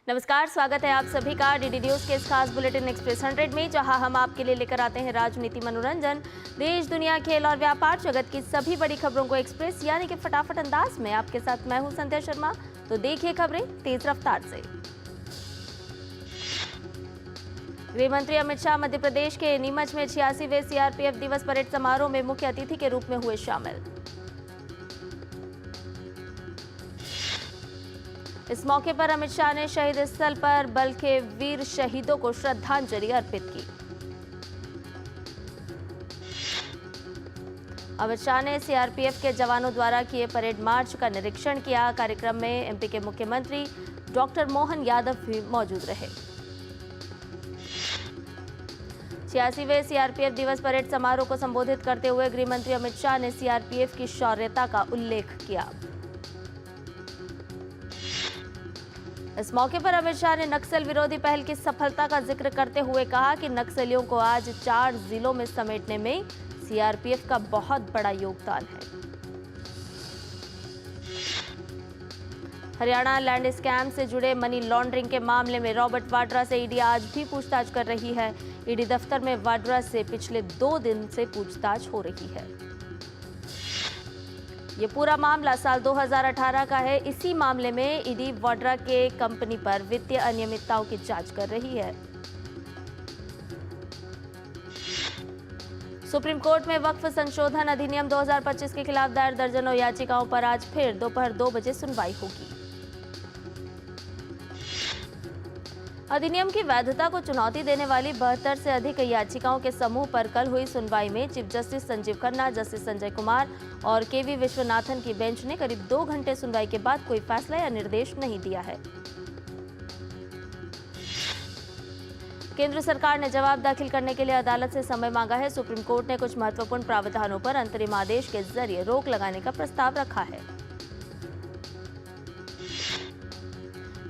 नमस्कार, स्वागत है आप सभी का डीडी न्यूज के इस खास बुलेटिन एक्सप्रेस 100 में, जहां हम आपके लिए लेकर आते हैं राजनीति, मनोरंजन, देश दुनिया, खेल और व्यापार जगत की सभी बड़ी खबरों को एक्सप्रेस यानी कि फटाफट अंदाज में। आपके साथ मैं हूं संध्या शर्मा। तो देखिए खबरें तेज रफ्तार से। गृह मंत्री अमित शाह मध्य प्रदेश के नीमच में 86वें सीआरपीएफ दिवस परेड समारोह में मुख्य अतिथि के रूप में हुए शामिल। इस मौके पर अमित शाह ने शहीद स्थल पर बल के वीर शहीदों को श्रद्धांजलि अर्पित की। अमित शाह ने सीआरपीएफ के जवानों द्वारा किए परेड मार्च का निरीक्षण किया। कार्यक्रम में एमपी के मुख्यमंत्री डॉक्टर मोहन यादव भी मौजूद रहे। 86वें सीआरपीएफ दिवस परेड समारोह को संबोधित करते हुए गृह मंत्री अमित शाह ने सीआरपीएफ की शौर्यता का उल्लेख किया। इस मौके पर अमित शाह ने नक्सल विरोधी पहल की सफलता का जिक्र करते हुए कहा कि नक्सलियों को आज 4 जिलों में समेटने में सीआरपीएफ का बहुत बड़ा योगदान है। हरियाणा लैंड स्कैम से जुड़े मनी लॉन्ड्रिंग के मामले में रॉबर्ट वाड्रा से ईडी आज भी पूछताछ कर रही है। ईडी दफ्तर में वाड्रा से पिछले 2 दिन से पूछताछ हो रही है। ये पूरा मामला साल 2018 का है। इसी मामले में ईडी वाड्रा के कंपनी पर वित्तीय अनियमितताओं की जांच कर रही है। सुप्रीम कोर्ट में वक्फ संशोधन अधिनियम 2025 के खिलाफ दायर दर्जनों याचिकाओं पर आज फिर दोपहर 2 बजे सुनवाई होगी। अधिनियम की वैधता को चुनौती देने वाली 72 से अधिक याचिकाओं के समूह पर कल हुई सुनवाई में chief justice Sanjeev Khanna, justice Sanjay Kumar और केवी विश्वनाथन की बेंच ने करीब 2 घंटे सुनवाई के बाद कोई फैसला या निर्देश नहीं दिया है। केंद्र सरकार ने जवाब दाखिल करने के लिए अदालत से समय मांगा है। सुप्रीम कोर्ट ने कुछ महत्वपूर्ण प्रावधानों पर अंतरिम आदेश के जरिए रोक लगाने का प्रस्ताव रखा है।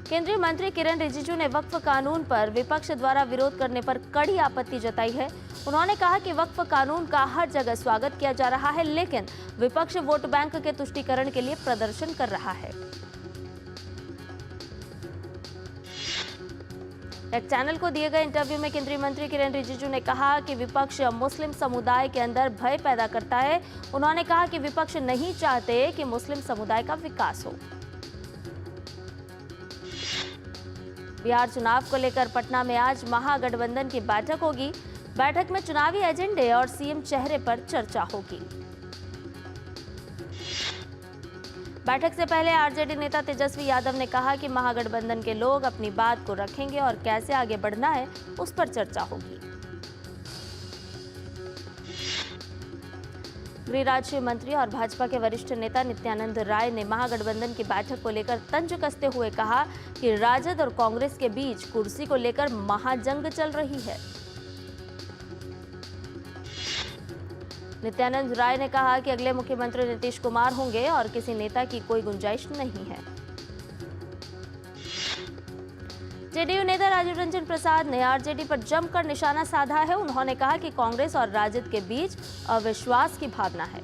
केंद्रीय मंत्री किरण रिजिजू ने वक्फ कानून पर विपक्ष द्वारा विरोध करने पर कड़ी आपत्ति जताई है। उन्होंने कहा कि वक्फ कानून का हर जगह स्वागत किया जा रहा है, लेकिन विपक्ष वोट बैंक के तुष्टीकरण के लिए प्रदर्शन कर रहा है। एक चैनल को दिए गए इंटरव्यू में केंद्रीय मंत्री किरण रिजिजू ने कहा कि विपक्ष मुस्लिम समुदाय के अंदर भय पैदा करता है। उन्होंने कहा कि विपक्ष नहीं चाहते कि मुस्लिम समुदाय का विकास हो। बिहार चुनाव को लेकर पटना में आज महागठबंधन की बैठक होगी। बैठक में चुनावी एजेंडे और सीएम चेहरे पर चर्चा होगी। बैठक से पहले आरजेडी नेता तेजस्वी यादव ने कहा कि महागठबंधन के लोग अपनी बात को रखेंगे और कैसे आगे बढ़ना है उस पर चर्चा होगी। गृह राज्य मंत्री और भाजपा के वरिष्ठ नेता नित्यानंद राय ने महागठबंधन की बैठक को लेकर तंज कसते हुए कहा कि राजद और कांग्रेस के बीच कुर्सी को लेकर महाजंग चल रही है। नित्यानंद राय ने कहा कि अगले मुख्यमंत्री नीतीश कुमार होंगे और किसी नेता की कोई गुंजाइश नहीं है। जेडीयू नेता राजीव रंजन प्रसाद ने आरजेडी पर जमकर निशाना साधा है। उन्होंने कहा कि कांग्रेस और राजद के बीच अविश्वास की भावना है।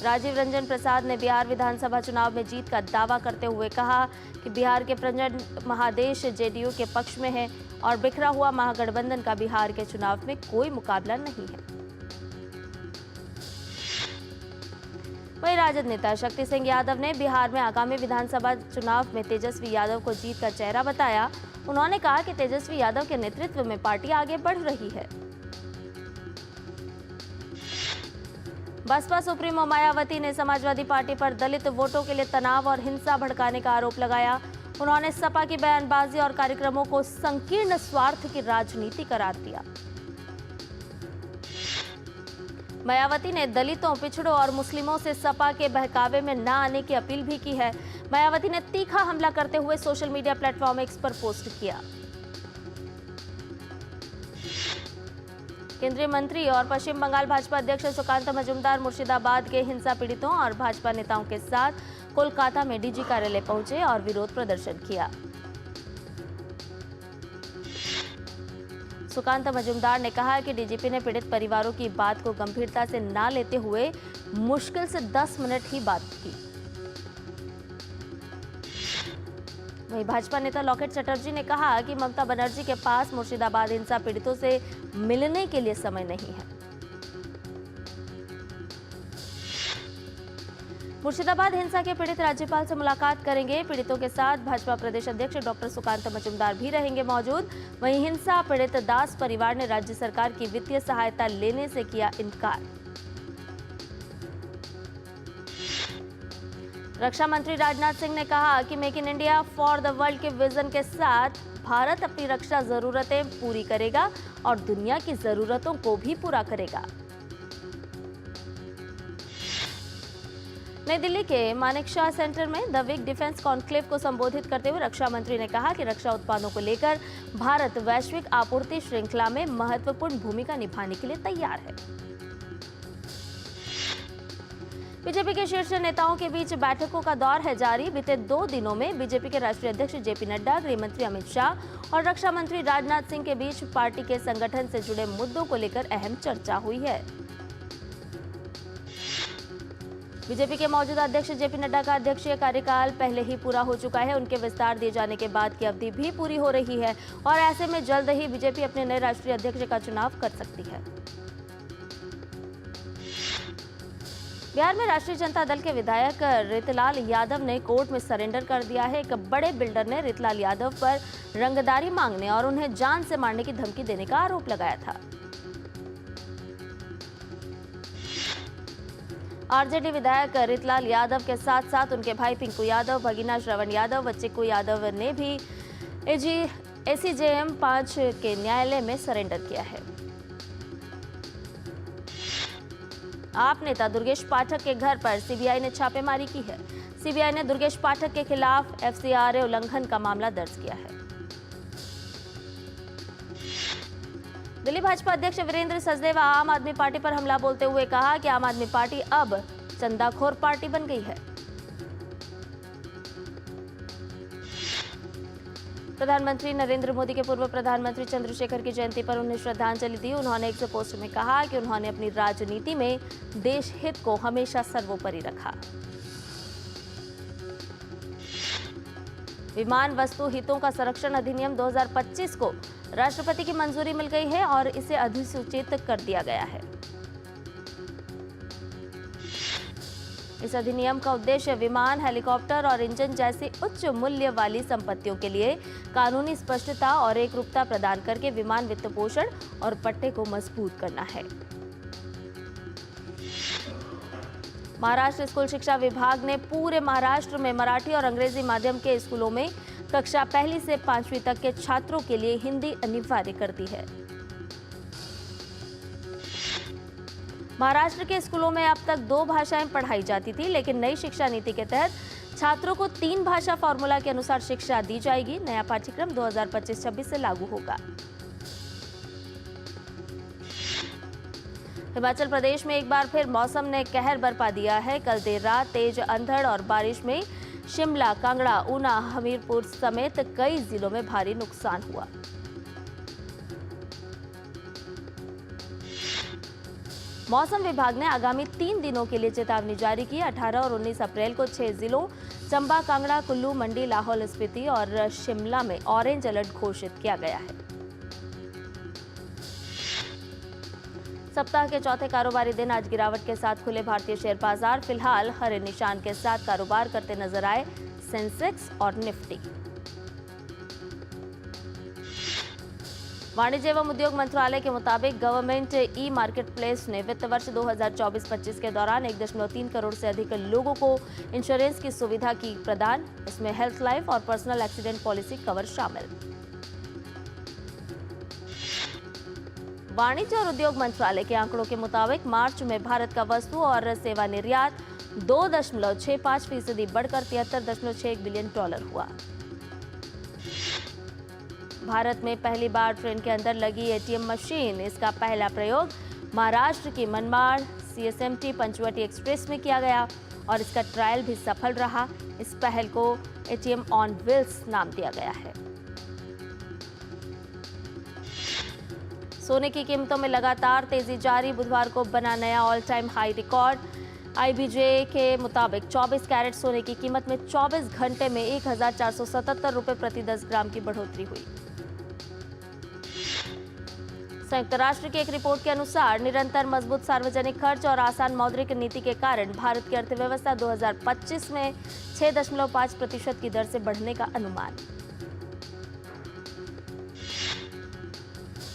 राजीव रंजन प्रसाद ने बिहार विधानसभा चुनाव में जीत का दावा करते हुए कहा कि बिहार के प्रजन महादेश जेडीयू के पक्ष में है और बिखरा हुआ महागठबंधन का बिहार के चुनाव में कोई मुकाबला नहीं है। वहीं राजद नेता शक्ति सिंह यादव ने बिहार में आगामी विधानसभा चुनाव में तेजस्वी यादव को जीत का चेहरा बताया। उन्होंने कहा कि तेजस्वी यादव के नेतृत्व में पार्टी आगे बढ़ रही है। बसपा सुप्रीमो मायावती ने समाजवादी पार्टी पर दलित वोटों के लिए तनाव और हिंसा भड़काने का आरोप लगाया। उन्होंने सपा की बयानबाजी और कार्यक्रमों को संकीर्ण स्वार्थ की राजनीति करार दिया। मायावती ने दलितों, पिछड़ों और मुस्लिमों से सपा के बहकावे में न आने की अपील भी की है। मायावती ने तीखा हमला करते हुए सोशल मीडिया प्लेटफॉर्म एक्स पर पोस्ट किया। केंद्रीय मंत्री और पश्चिम बंगाल भाजपा अध्यक्ष सुकांत मजूमदार मुर्शिदाबाद के हिंसा पीड़ितों और भाजपा नेताओं के साथ कोलकाता में डीजी कार्यालय पहुंचे और विरोध प्रदर्शन किया। सुकांत मजूमदार ने कहा कि डीजीपी ने पीड़ित परिवारों की बात को गंभीरता से न लेते हुए मुश्किल से 10 मिनट ही बात की। वहीं भाजपा नेता लॉकेट चटर्जी ने कहा कि ममता बनर्जी के पास मुर्शिदाबाद हिंसा पीड़ितों से मिलने के लिए समय नहीं है। मुर्शिदाबाद हिंसा के पीड़ित राज्यपाल से मुलाकात करेंगे। पीड़ितों के साथ भाजपा प्रदेश अध्यक्ष डॉक्टर सुकांत मजूमदार भी रहेंगे मौजूद। वहीं हिंसा पीड़ित दास परिवार ने राज्य सरकार की वित्तीय सहायता लेने से किया इनकार। रक्षा मंत्री राजनाथ सिंह ने कहा कि make in India for the world के विजन के साथ भारत अपनी रक्षा जरूरतें पूरी करेगा और दुनिया की जरूरतों को भी पूरा करेगा। नई दिल्ली के मानेकशॉ सेंटर में द विक डिफेंस कॉन्क्लेव को संबोधित करते हुए रक्षा मंत्री ने कहा कि रक्षा उत्पादों को लेकर भारत वैश्विक आपूर्ति श्रृंखला में महत्वपूर्ण भूमिका निभाने के लिए तैयार है। बीजेपी के शीर्ष नेताओं के बीच बैठकों का दौर है जारी। बीते 2 दिनों में बीजेपी के राष्ट्रीय अध्यक्ष जेपी नड्डा, गृह मंत्री अमित शाह और रक्षा मंत्री राजनाथ सिंह के बीच पार्टी के संगठन से जुड़े मुद्दों को लेकर अहम चर्चा हुई है। बीजेपी के मौजूदा अध्यक्ष जेपी नड्डा का अध्यक्षीय कार्यकाल पहले ही पूरा हो चुका है। उनके विस्तार दिए जाने के बाद की अवधि भी पूरी हो रही है और ऐसे में जल्द ही बीजेपी अपने नए राष्ट्रीय अध्यक्ष का चुनाव कर सकती है। बिहार में राष्ट्रीय जनता दल के विधायक रितलाल यादव ने कोर्ट में सरेंडर कर दिया है। एक बड़े बिल्डर ने रितलाल यादव पर रंगदारी मांगने और उन्हें जान से मारने की धमकी देने का आरोप लगाया था। आरजेडी विधायक रितलाल यादव के साथ साथ उनके भाई पिंकू यादव, भगीना श्रवण यादव व चिक्कू यादव ने भी एसीजेएम 5 के न्यायालय में सरेंडर किया है। आप नेता दुर्गेश पाठक के घर पर सीबीआई ने छापेमारी की है। सीबीआई ने दुर्गेश पाठक के खिलाफ एफसीआरए उल्लंघन का मामला दर्ज किया है। दिल्ली भाजपा अध्यक्ष वीरेंद्र सचदेव आम आदमी पार्टी पर हमला बोलते हुए कहा कि आम आदमी पार्टी अब चंदाखोर पार्टी बन गई है। प्रधानमंत्री नरेंद्र मोदी के पूर्व प्रधानमंत्री चंद्रशेखर की जयंती पर उन्हें श्रद्धांजलि दी। उन्होंने एक पोस्ट में कहा कि उन्होंने अपनी राजनीति में देश हित को हमेशा सर्वोपरि रखा। विमान वस्तु हितों का संरक्षण अधिनियम 2025 को राष्ट्रपति की मंजूरी मिल गई है और इसे अधिसूचित कर दिया गया है। इस अधिनियम का उद्देश्य विमान, हेलीकॉप्टर और इंजन जैसी उच्च मूल्य वाली संपत्तियों के लिए कानूनी स्पष्टता और एकरूपता प्रदान करके विमान वित्त पोषण और पट्टे को मजबूत करना है। महाराष्ट्र स्कूल शिक्षा विभाग ने पूरे महाराष्ट्र में मराठी और अंग्रेजी माध्यम के स्कूलों में कक्षा 1 से 5वीं तक के छात्रों के लिए हिंदी अनिवार्य कर दी है। महाराष्ट्र के स्कूलों में अब तक 2 भाषाएं पढ़ाई जाती थी, लेकिन नई शिक्षा नीति के तहत छात्रों को 3 भाषा फॉर्मूला के अनुसार शिक्षा दी जाएगी। नया पाठ्यक्रम 2025-26 से लागू होगा। हिमाचल प्रदेश में एक बार फिर मौसम ने कहर बरपा दिया है। कल देर रात तेज अंधड़ और बारिश में शिमला, कांगड़ा, ऊना, हमीरपुर समेत कई जिलों में भारी नुकसान हुआ। मौसम विभाग ने आगामी 3 दिनों के लिए चेतावनी जारी की। 18 और 19 अप्रैल को 6 जिलों चंबा, कांगड़ा, कुल्लू, मंडी, लाहौल स्पीति और शिमला में ऑरेंज अलर्ट घोषित किया गया है। सप्ताह के चौथे कारोबारी दिन आज गिरावट के साथ खुले भारतीय शेयर बाजार फिलहाल हरे निशान के साथ कारोबार करते नजर आए सेंसेक्स और निफ्टी। वाणिज्य एवं उद्योग मंत्रालय के मुताबिक गवर्नमेंट ई मार्केटप्लेस ने वित्त वर्ष 2024-25 के दौरान 1.3 करोड़ से अधिक लोगों को इंश्योरेंस की सुविधा की प्रदान। इसमें हेल्थ, लाइफ और पर्सनल एक्सीडेंट पॉलिसी कवर शामिल। वाणिज्य और उद्योग मंत्रालय के आंकड़ों के मुताबिक मार्च में भारत का वस्तु और सेवा निर्यात 2.65% बढ़कर $73.61 बिलियन हुआ। भारत में पहली बार ट्रेन के अंदर लगी एटीएम मशीन, इसका पहला प्रयोग महाराष्ट्र की मनमाड़ सीएसएमटी पंचवटी एक्सप्रेस में किया गया और इसका ट्रायल भी सफल रहा। इस पहल को एटीएम ऑन व्हील्स नाम दिया गया है। सोने की कीमतों में लगातार तेजी जारी, बुधवार को बना नया ऑल टाइम हाई रिकॉर्ड। आईबीजे के मुताबिक 24 कैरेट सोने की कीमत में 24 घंटे में 1477 रुपए प्रति 10 ग्राम की बढ़ोतरी हुई। संयुक्त राष्ट्र की एक रिपोर्ट के अनुसार निरंतर मजबूत सार्वजनिक खर्च और आसान मौद्रिक नीति के कारण भारत की अर्थव्यवस्था 2025 में 6.5% की दर से बढ़ने का अनुमान।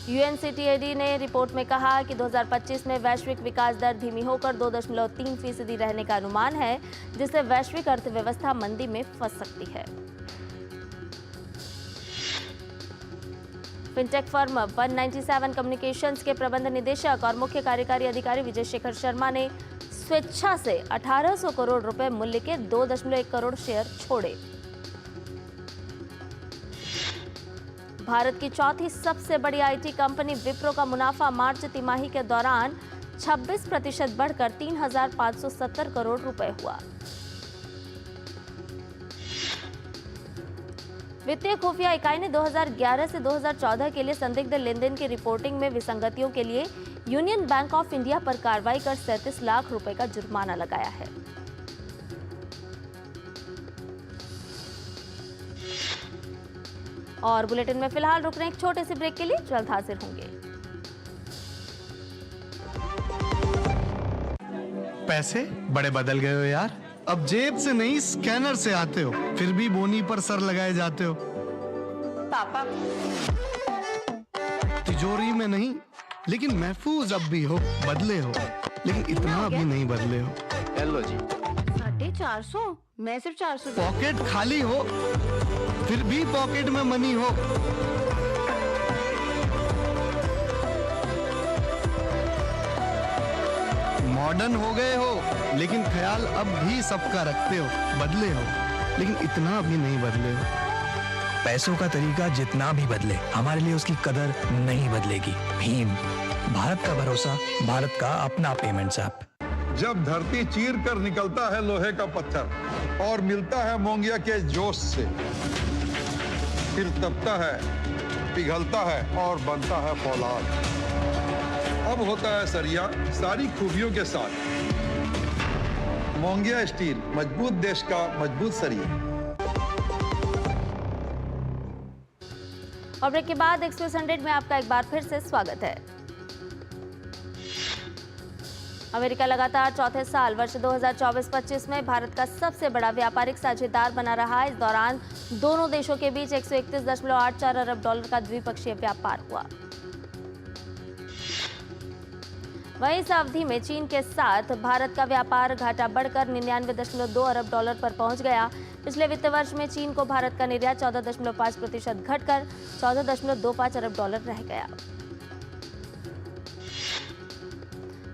यूएनसीटीएडी ने रिपोर्ट में कहा कि 2025 में वैश्विक विकास दर धीमी होकर 2.3% रहने का अनुमान है, जिससे वैश्विक अर्थव्यवस्था मंदी में फंस सकती है। फिनटेक फर्म 197 कम्युनिकेशंस के प्रबंध निदेशक और मुख्य कार्यकारी अधिकारी विजय शेखर शर्मा ने स्वेच्छा से 1800 करोड़ रुपए मूल्य के 2.1 करोड़ शेयर छोड़े। भारत की चौथी सबसे बड़ी आईटी कंपनी विप्रो का मुनाफा मार्च तिमाही के दौरान 26% बढ़कर 3,570 करोड़ रुपए हुआ। वित्तीय खुफिया इकाई ने 2011 से 2014 के लिए संदिग्ध लेनदेन की रिपोर्टिंग में विसंगतियों के लिए यूनियन बैंक ऑफ इंडिया पर कार्रवाई कर 37 लाख रुपए का जुर्माना लगाया है। और बुलेटिन में फिलहाल रुक रहे हैं एक छोटे से ब्रेक के लिए, जल्द हाजिर होंगे। पैसे बड़े बदल गए हो यार। अब जेब से नहीं स्कैनर से आते हो, फिर भी बोनी पर सर लगाए जाते हो। पापा तिजोरी में नहीं, लेकिन महफूज अब भी हो, बदले हो, लेकिन इतना भी नहीं बदले हो। हेलो जी। 450, मैं सिर्फ 400। पॉकेट खाली हो, फिर भी पॉकेट में मनी हो। मॉडर्न हो गए हो, लेकिन ख्याल अब भी सबका रखते हो। बदले हो, लेकिन इतना भी नहीं बदले हो। पैसों का तरीका जितना भी बदले, हमारे लिए उसकी कदर नहीं बदलेगी। भीम, भारत का भरोसा, भारत का अपना पेमेंट्स ऐप। जब धरती चीर कर निकलता है लोहे का पत्थर और मिलता है मोंगिया के जोश से, फिर तपता है, पिघलता है और बनता है फौलाद। अब होता है सरिया सारी खूबियों के साथ। मोंगिया स्टील, मजबूत देश का मजबूत सरिया। और ब्रेक के बाद एक्सप्रेस 100 में आपका एक बार फिर से स्वागत है। अमेरिका लगातार चौथे साल वर्ष 2024-25 में भारत का सबसे बड़ा व्यापारिक साझेदार बना रहा। इस दौरान दोनों देशों के बीच 131.84 अरब डॉलर का द्विपक्षीय व्यापार हुआ। वहीं इस अवधि में चीन के साथ भारत का व्यापार घाटा बढ़कर 99.2 अरब डॉलर पर पहुंच गया। पिछले वित्त वर्ष में चीन को भारत का निर्यात 14.5% घटकर 14.25 अरब डॉलर रह गया।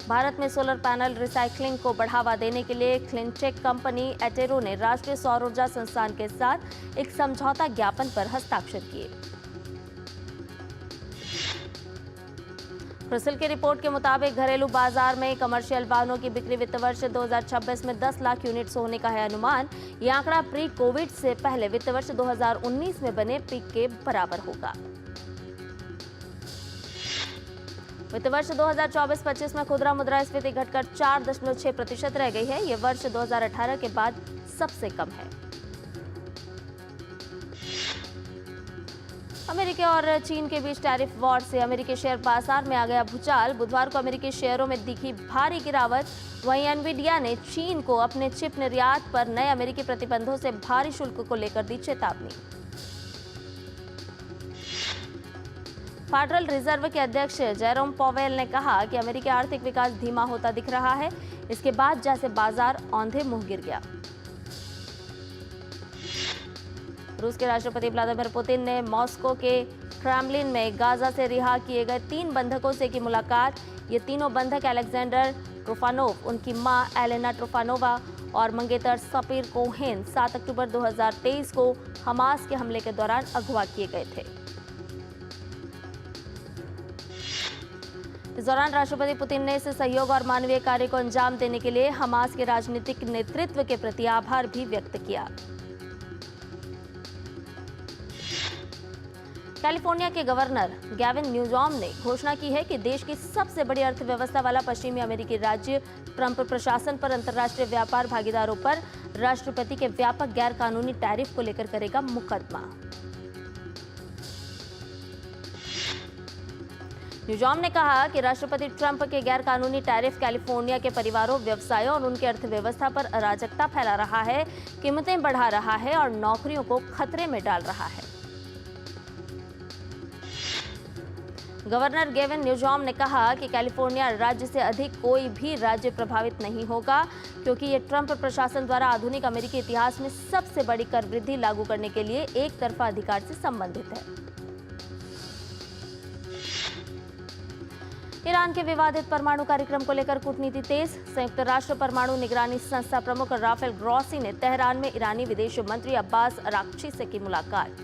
भारत में सोलर पैनल रिसाइकलिंग को बढ़ावा देने के लिए क्लिनटेक कंपनी एटेरो ने राष्ट्रीय सौर ऊर्जा संस्थान के साथ एक समझौता ज्ञापन पर हस्ताक्षर किए। क्रिसिल की रिपोर्ट के मुताबिक घरेलू बाजार में कमर्शियल वाहनों की बिक्री वित्त वर्ष 2026 में 10 लाख यूनिट्स होने का है अनुमान। यह आंकड़ा प्री कोविड से पहले वित्त वर्ष 2019 में बने पीक के बराबर होगा। वित्त वर्ष 2024-25 में खुदरा मुद्रास्फीति घटकर 4.6% रह गई है। यह वर्ष 2018 के बाद सबसे कम है। अमेरिका और चीन के बीच टैरिफ वॉर से अमेरिकी शेयर बाजार में आ गया भूचाल। बुधवार को अमेरिकी शेयरों में दिखी भारी गिरावट। वहीं एनवीडिया ने चीन को अपने चिप निर्यात पर नए अमेरिकी प्रतिबंधों से भारी शुल्क को लेकर दी चेतावनी। फेडरल रिजर्व के अध्यक्ष जेरोम पॉवेल ने कहा कि अमेरिकी आर्थिक विकास धीमा होता दिख रहा है। इसके बाद जैसे बाजार औंधे मुंह गिर गया। रूस के राष्ट्रपति व्लादिमीर पुतिन ने मॉस्को के क्रेमलिन में गाजा से रिहा किए गए 3 बंधकों से की मुलाकात। ये तीनों बंधक अलेक्जेंडर ट्रोफानोव, उनकी मां एलेना ट्रोफानोवा और मंगेतर सपीर कोहेन 7 अक्टूबर 2023 को हमास के हमले के दौरान अगवा किए गए थे। इस दौरान राष्ट्रपति पुतिन ने इस सहयोग और मानवीय कार्य को अंजाम देने के लिए हमास के राजनीतिक नेतृत्व के प्रति आभार भी व्यक्त किया। कैलिफोर्निया के गवर्नर गैविन न्यूजॉम ने घोषणा की है कि देश की सबसे बड़ी अर्थव्यवस्था वाला पश्चिमी अमेरिकी राज्य ट्रंप प्रशासन पर अंतर्राष्ट्रीय व्यापार भागीदारों पर राष्ट्रपति के व्यापक गैर कानूनी टैरिफ को लेकर करेगा मुकदमा। न्यूजॉम ने कहा कि राष्ट्रपति ट्रंप के गैर कानूनी टैरिफ कैलिफोर्निया के परिवारों, व्यवसायों और उनकी अर्थव्यवस्था पर अराजकता फैला रहा है, कीमतें बढ़ा रहा है और नौकरियों को खतरे में डाल रहा है। गवर्नर गेविन न्यूजॉम ने कहा कि कैलिफोर्निया राज्य से अधिक कोई भी राज्य प्रभावित नहीं होगा, क्योंकि ये ट्रंप प्रशासन द्वारा आधुनिक अमेरिकी इतिहास में सबसे बड़ी कर वृद्धि लागू करने के लिए एक तरफा अधिकार से संबंधित है। ईरान के विवादित परमाणु कार्यक्रम को लेकर कूटनीति तेज। संयुक्त राष्ट्र परमाणु निगरानी संस्था प्रमुख राफेल ग्रॉसी ने तेहरान में ईरानी विदेश मंत्री अब्बास अराक्ची से की मुलाकात।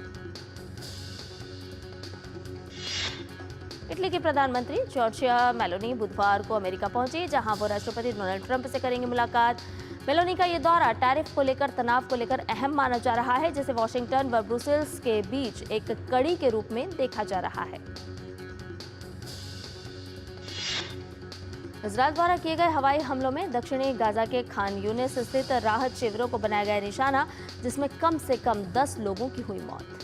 इटली की प्रधानमंत्री जॉर्जिया मेलोनी बुधवार को अमेरिका पहुंची, जहां वो राष्ट्रपति डोनाल्ड ट्रंप से करेंगे मुलाकात। मेलोनी का ये दौरा टैरिफ को लेकर तनाव को लेकर अहम माना जा रहा है, जिसे वॉशिंगटन व ब्रुसेल्स के बीच एक कड़ी के रूप में देखा जा रहा है। इजरायल द्वारा किए गए हवाई हमलों में दक्षिणी गाजा के खान यूनिस स्थित राहत शिविरों को बनाया गया निशाना, जिसमें कम से कम 10 लोगों की हुई मौत।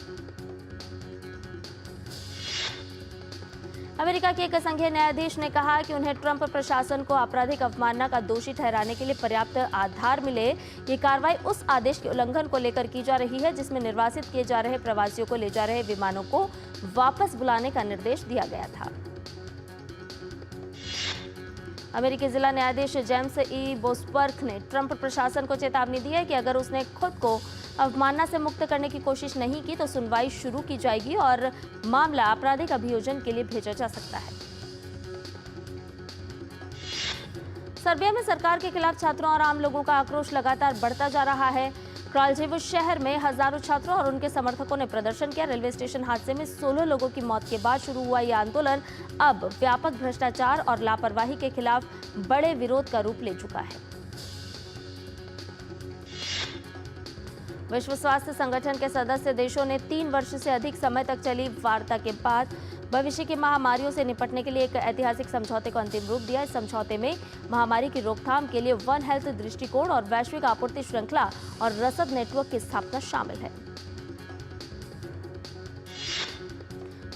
अमेरिका के एक संघीय न्यायाधीश ने कहा कि उन्हें ट्रंप प्रशासन को आपराधिक अवमानना का दोषी ठहराने के लिए पर्याप्त आधार मिले। ये कार्रवाई उस आदेश के उल्लंघन को लेकर की जा रही है, जिसमें निर्वासित किए जा रहे प्रवासियों को ले जा रहे विमानों को वापस बुलाने का निर्देश दिया गया था। अमेरिकी जिला न्यायाधीश जेम्स ई बोसबर्ग ने ट्रंप प्रशासन को चेतावनी दी है कि अगर उसने खुद को अवमानना से मुक्त करने की कोशिश नहीं की तो सुनवाई शुरू की जाएगी और मामला आपराधिक अभियोजन के लिए भेजा जा सकता है। सर्बिया में सरकार के खिलाफ छात्रों और आम लोगों का आक्रोश लगातार बढ़ता जा रहा है। क्रालजेवो शहर में हजारों छात्रों और उनके समर्थकों ने प्रदर्शन किया। रेलवे स्टेशन हादसे में 16 लोगों की मौत के बाद शुरू हुआ यह आंदोलन अब व्यापक भ्रष्टाचार और लापरवाही के खिलाफ बड़े विरोध का रूप ले चुका है। विश्व स्वास्थ्य संगठन के सदस्य देशों ने 3 वर्ष से अधिक समय तक चली वार्ता के बाद भविष्य की महामारियों से निपटने के लिए एक ऐतिहासिक समझौते को अंतिम रूप दिया। इस समझौते में महामारी की रोकथाम के लिए वन हेल्थ दृष्टिकोण और वैश्विक आपूर्ति श्रृंखला और रसद नेटवर्क की स्थापना शामिल है।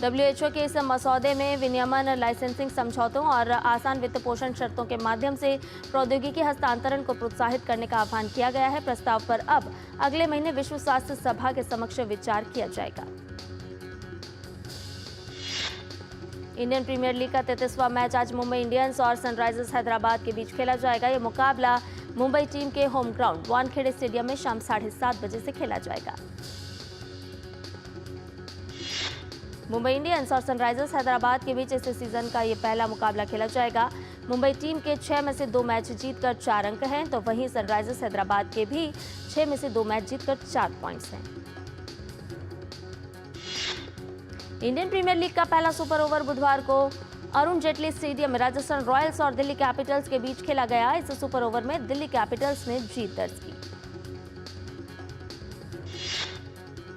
WHO के इस मसौदे में विनियमन, लाइसेंसिंग समझौतों और आसान वित्त पोषण शर्तों के माध्यम से प्रौद्योगिकी हस्तांतरण को प्रोत्साहित करने का आह्वान किया गया है। प्रस्ताव पर अब अगले महीने विश्व स्वास्थ्य सभा के समक्ष विचार किया जाएगा। इंडियन प्रीमियर लीग का 33वां मैच आज मुंबई इंडियंस और सनराइजर्स हैदराबाद के बीच खेला जाएगा। यह मुकाबला मुंबई टीम के होम ग्राउंड वानखेड़े स्टेडियम में शाम 7:30 बजे से खेला जाएगा। मुंबई इंडियंस और सनराइजर्स हैदराबाद के बीच इस सीजन का ये पहला मुकाबला खेला जाएगा। मुंबई टीम के 6 में से 2 मैच जीतकर 4 अंक हैं, तो वहीं सनराइजर्स हैदराबाद के भी 6 में से 2 मैच जीतकर 4 पॉइंट्स हैं। इंडियन प्रीमियर लीग का पहला सुपर ओवर बुधवार को अरुण जेटली स्टेडियम में राजस्थान रॉयल्स और दिल्ली कैपिटल्स के बीच खेला गया। इस सुपर ओवर में दिल्ली कैपिटल्स ने जीत दर्ज की।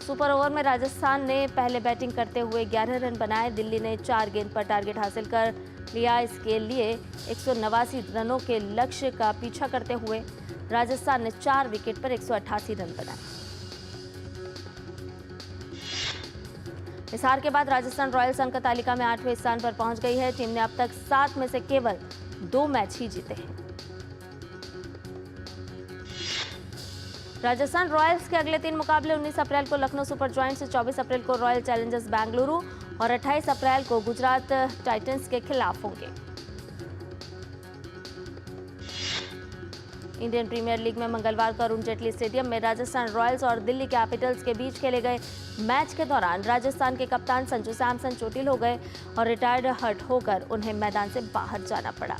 सुपर ओवर में राजस्थान ने पहले बैटिंग करते हुए 11 रन बनाए। दिल्ली ने 4 गेंद पर टारगेट हासिल कर लिया। इसके लिए 189 रनों के लक्ष्य का पीछा करते हुए राजस्थान ने 4 विकेट पर 188 रन बनाए। इस हार के बाद राजस्थान रॉयल्स अंक तालिका में 8वें स्थान पर पहुंच गई है। टीम ने अब तक 7 में से केवल 2 मैच ही जीते हैं। राजस्थान रॉयल्स के अगले 3 मुकाबले 19 अप्रैल को लखनऊ सुपर जॉयंट्स, 24 अप्रैल को रॉयल चैलेंजर्स बेंगलुरु और 28 अप्रैल को गुजरात टाइटंस के खिलाफ होंगे। इंडियन प्रीमियर लीग में मंगलवार को अरुण जेटली स्टेडियम में राजस्थान रॉयल्स और दिल्ली कैपिटल्स के बीच खेले गए मैच के दौरान राजस्थान के कप्तान संजू सैमसन चोटिल हो गए और रिटायर्ड हर्ट होकर उन्हें मैदान से बाहर जाना पड़ा।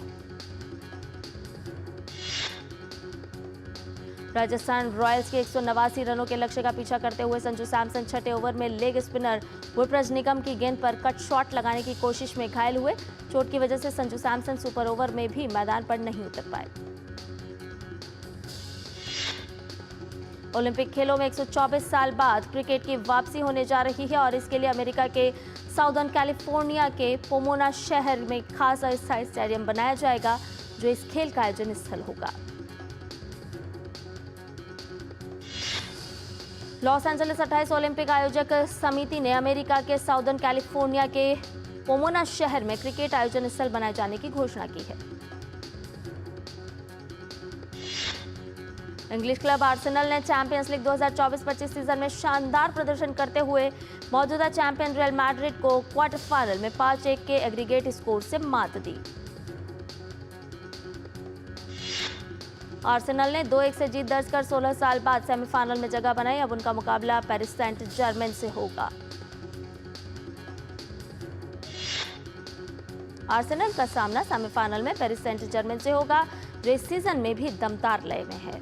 राजस्थान रॉयल्स के 189 रनों के लक्ष्य का पीछा करते हुए संजू सैमसन 6ठे ओवर में लेग स्पिनर विप्रज निगम की गेंद पर कट शॉट लगाने की कोशिश में घायल हुए। चोट की वजह से संजू सैमसन सुपर ओवर में भी मैदान पर नहीं उतर पाए। ओलंपिक खेलों में 124 साल बाद क्रिकेट की वापसी होने जा रही है और इसके लिए अमेरिका के साउदर्न कैलिफोर्निया के पोमोना शहर में खास अस्थायी स्टेडियम बनाया जाएगा, जो इस खेल का आयोजन स्थल होगा। लॉस एंजलिस 28 ओलंपिक आयोजक समिति ने अमेरिका के साउदर्न कैलिफोर्निया के पोमोना शहर में क्रिकेट आयोजन स्थल बनाए जाने की घोषणा की है। इंग्लिश क्लब आर्सेनल ने चैंपियंस लीग 2024-25 सीजन में शानदार प्रदर्शन करते हुए मौजूदा चैंपियन रियल मैड्रिड को क्वार्टर फाइनल में 5-1 के एग्रीगेट स्कोर से मात दी। आर्सेनल ने 2-1 से जीत दर्ज कर 16 साल बाद सेमीफाइनल में जगह बनाई। अब उनका मुकाबला पेरिस सेंट जर्मेन से होगा। आर्सेनल का सामना सेमीफाइनल में पेरिस सेंट जर्मेन से होगा, जो इस सीजन में भी दमदार लय में है।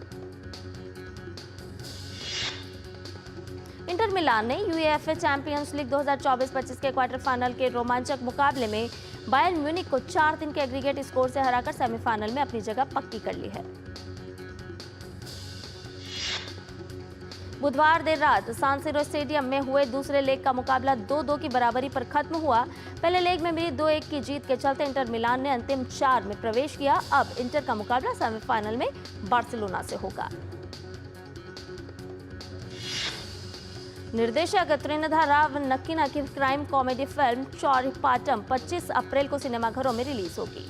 इंटर मिलान ने यूएफए चैंपियंस लीग 2024-25 के क्वार्टर फाइनल के रोमांचक मुकाबले में बायर्न म्यूनिख को 4-3 के एग्रीगेट स्कोर से हराकर सेमीफाइनल में अपनी जगह पक्की कर ली है। बुधवार देर रात सान सिरो स्टेडियम में हुए दूसरे लेग का मुकाबला 2-2 की बराबरी पर खत्म हुआ। पहले लेग में मिली 2-1 की जीत के चलते इंटर मिलान ने अंतिम 4 में प्रवेश किया। अब इंटर का मुकाबला सेमीफाइनल में बार्सिलोना से होगा। निर्देशक त्रिनिधा राव नक्कीना की क्राइम कॉमेडी फिल्म चौरीपाटम 25 अप्रैल को सिनेमाघरों में रिलीज होगी।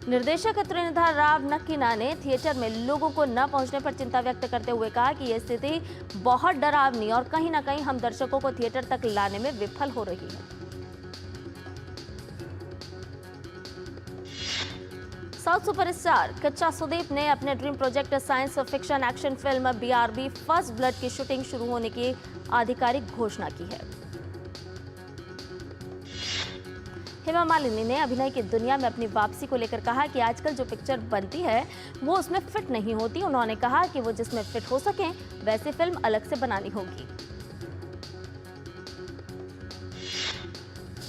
निर्देशक त्रिनिधा राव नक्कीना ने थिएटर में लोगों को न पहुंचने पर चिंता व्यक्त करते हुए कहा कि यह स्थिति बहुत डरावनी और कहीं न कहीं हम दर्शकों को थिएटर तक लाने में विफल हो रही है। साउथ सुपरस्टार कच्चा सुदीप ने अपने dream project science fiction action film BRB first blood की शूटिंग शुरू होने की आधिकारिक घोषणा की है। हेमा मालिनी ने अभिनय की दुनिया में अपनी वापसी को लेकर कहा कि आजकल जो पिक्चर बनती है वो उसमें फिट नहीं होती। उन्होंने कहा कि वो जिसमें फिट हो सके वैसी फिल्म अलग से बनानी होगी।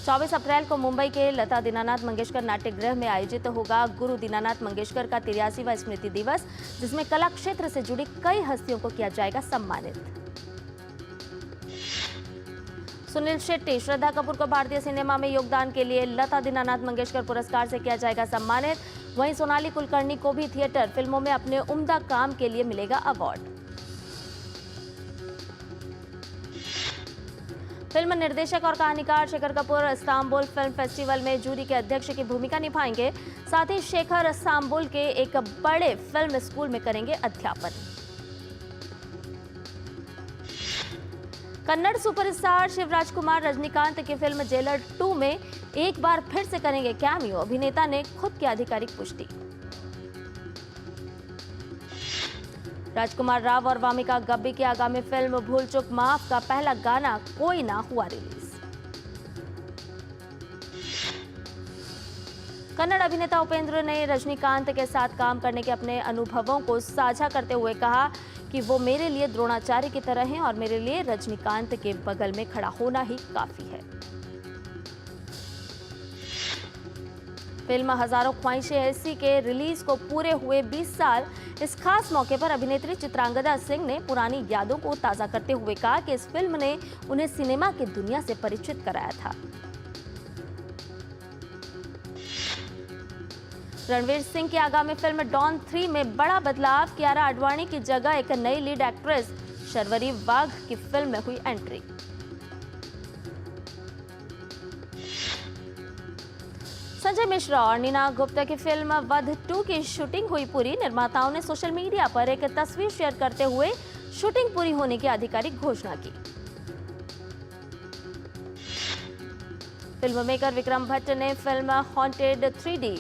24 अप्रैल को मुंबई के लता दीनानाथ मंगेशकर नाट्यगृह में आयोजित होगा गुरु दीनानाथ मंगेशकर का 83वां स्मृति दिवस, जिसमें कला क्षेत्र से जुड़ी कई हस्तियों को किया जाएगा सम्मानित। सुनील शेट्टी, श्रद्धा कपूर को भारतीय सिनेमा में योगदान के लिए लता दीनानाथ मंगेशकर पुरस्कार से किया जाएगा सम्मानित। वहीं सोनाली कुलकर्णी को भी थिएटर फिल्मों में अपने उम्दा काम के लिए मिलेगा अवार्ड। फिल्म निर्देशक और कहानीकार Shekhar Kapoor Istanbul film festival में जूरी के अध्यक्ष की भूमिका निभाएंगे। साथ ही शेखर इस्तांबुल के एक बड़े फिल्म स्कूल में करेंगे अध्यापन। कन्नड़ सुपरस्टार शिवराज कुमार रजनीकांत की फिल्म जेलर 2 में एक बार फिर से करेंगे कैमियो। अभिनेता ने खुद की आधिकारिक पुष्टि। राजकुमार राव और वामिका गब्बी की आगामी फिल्म भूल चूक माफ का पहला गाना कोई ना हुआ रिलीज। कन्नड़ अभिनेता उपेंद्र ने रजनीकांत के साथ काम करने के अपने अनुभवों को साझा करते हुए कहा कि वो मेरे लिए द्रोणाचार्य की तरह हैं और मेरे लिए रजनीकांत के बगल में खड़ा होना ही काफी है। फिल्म हजारों ख्वाहिशें ऐसी के रिलीज को पूरे हुए 20 साल। इस खास मौके पर अभिनेत्री चित्रांगदा सिंह ने पुरानी यादों को ताजा करते हुए कहा कि इस फिल्म ने उन्हें सिनेमा की दुनिया से परिचित कराया था। रणवीर सिंह की आगामी फिल्म डॉन 3 में बड़ा बदलाव। कियारा आडवाणी की जगह एक नई लीड एक्ट्रेस शर्वरी वाघ की फिल्म में हुई एंट्री। संजय मिश्रा और नीना गुप्ता की फिल्म वध 2 की शूटिंग हुई पूरी। निर्माताओं ने सोशल मीडिया पर एक तस्वीर शेयर करते हुए शूटिंग पूरी होने की आधिकारिक घोषणा की। फिल्म मेकर विक्रम भट्ट ने film haunted 3D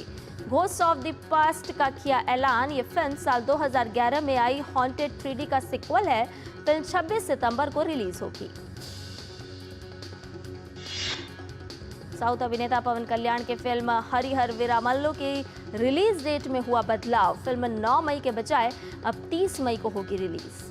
ghost of the past का किया ऐलान। ये फिल्म साल 2011 में आई हॉन्टेड 3D का सीक्वल है। फिल्म 26 सितंबर को रिलीज होगी। साउथ अभिनेता पवन कल्याण की फिल्म हरिहर वीरामल्लू की रिलीज डेट में हुआ बदलाव। फिल्म 9 मई के बजाय अब 30 मई को होगी रिलीज।